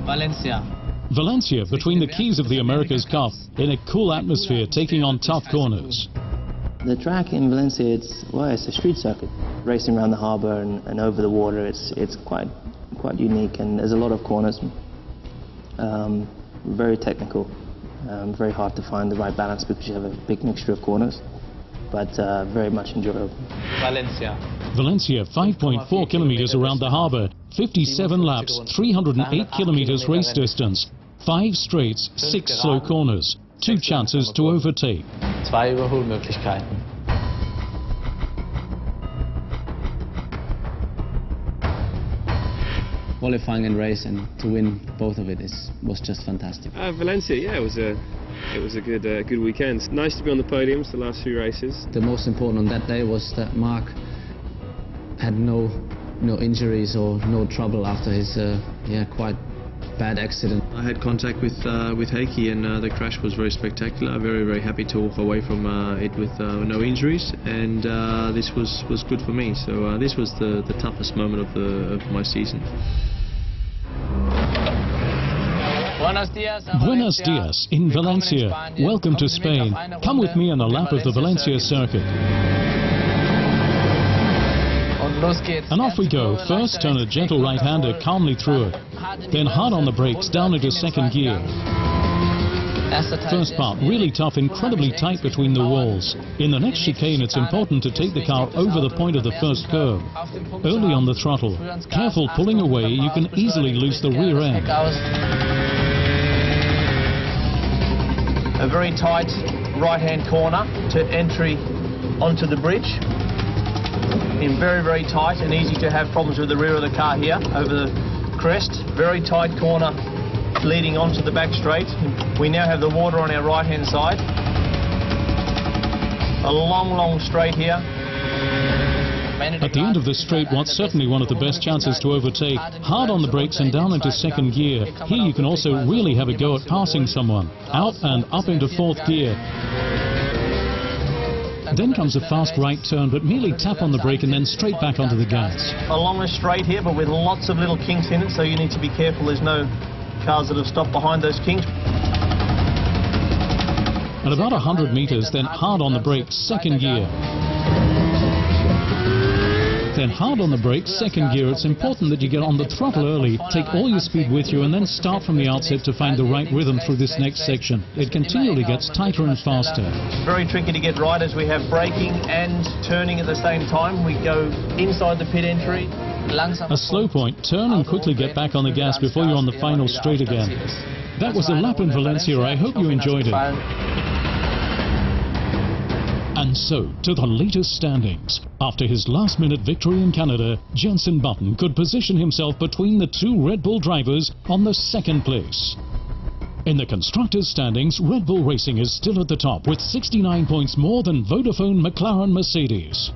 Valencia. Valencia, between the keys of the America's Cup, in a cool atmosphere, taking on tough corners. The track in Valencia, it's a street circuit. Racing around the harbour and over the water, it's quite unique, and there's a lot of corners. Very technical, very hard to find the right balance because you have a big mixture of corners, but very much enjoyable. Valencia. Valencia, 5.4 kilometers around the harbour, 57 laps, 308 kilometers race distance, 5 straights, 6 slow corners, 2 chances to overtake. 2 Überholmöglichkeiten. Qualifying and race, and to win both of it was just fantastic. Valencia, yeah, it was a good weekend. Nice to be on the podiums the last few races. The most important on that day was that Mark had no injuries or no trouble after his quite bad accident. I had contact with Heikki, and the crash was very spectacular. Very happy to walk away from it with no injuries, and this was good for me. So this was the toughest moment of my season. Buenos dias in Valencia. Welcome to Spain. Come with me on a lap of the Valencia circuit. And off we go. First, turn a gentle right-hander calmly through it. Then hard on the brakes, down into second gear. First part, really tough, incredibly tight between the walls. In the next chicane, it's important to take the car over the point of the first curve. Early on the throttle. Careful pulling away, you can easily lose the rear end. A very tight right-hand corner to entry onto the bridge. In very tight, and easy to have problems with the rear of the car here over the crest. Very tight corner leading onto the back straight. We now have the water on our right-hand side. A long straight here. At the end of this straight, what's certainly one of the best chances to overtake. Hard on the brakes and down into second gear. Here you can also really have a go at passing someone. Out and up into fourth gear. Then comes a fast right turn, but merely tap on the brake and then straight back onto the gas. Along a straight here, but with lots of little kinks in it, so you need to be careful there's no cars that have stopped behind those kinks. At about 100 meters, then hard on the brake, second gear. Then hard on the brakes, second gear. It's important that you get on the throttle early, take all your speed with you, and then start from the outset to find the right rhythm through this next section. It continually gets tighter and faster. Very tricky to get right as we have braking and turning at the same time. We go inside the pit entry. A slow point, turn and quickly get back on the gas before you're on the final straight again. That was a lap in Valencia. I hope you enjoyed it. And so, to the latest standings. After his last-minute victory in Canada, Jenson Button could position himself between the 2 Red Bull drivers on the second place. In the constructors' standings, Red Bull Racing is still at the top with 69 points more than Vodafone, McLaren, Mercedes.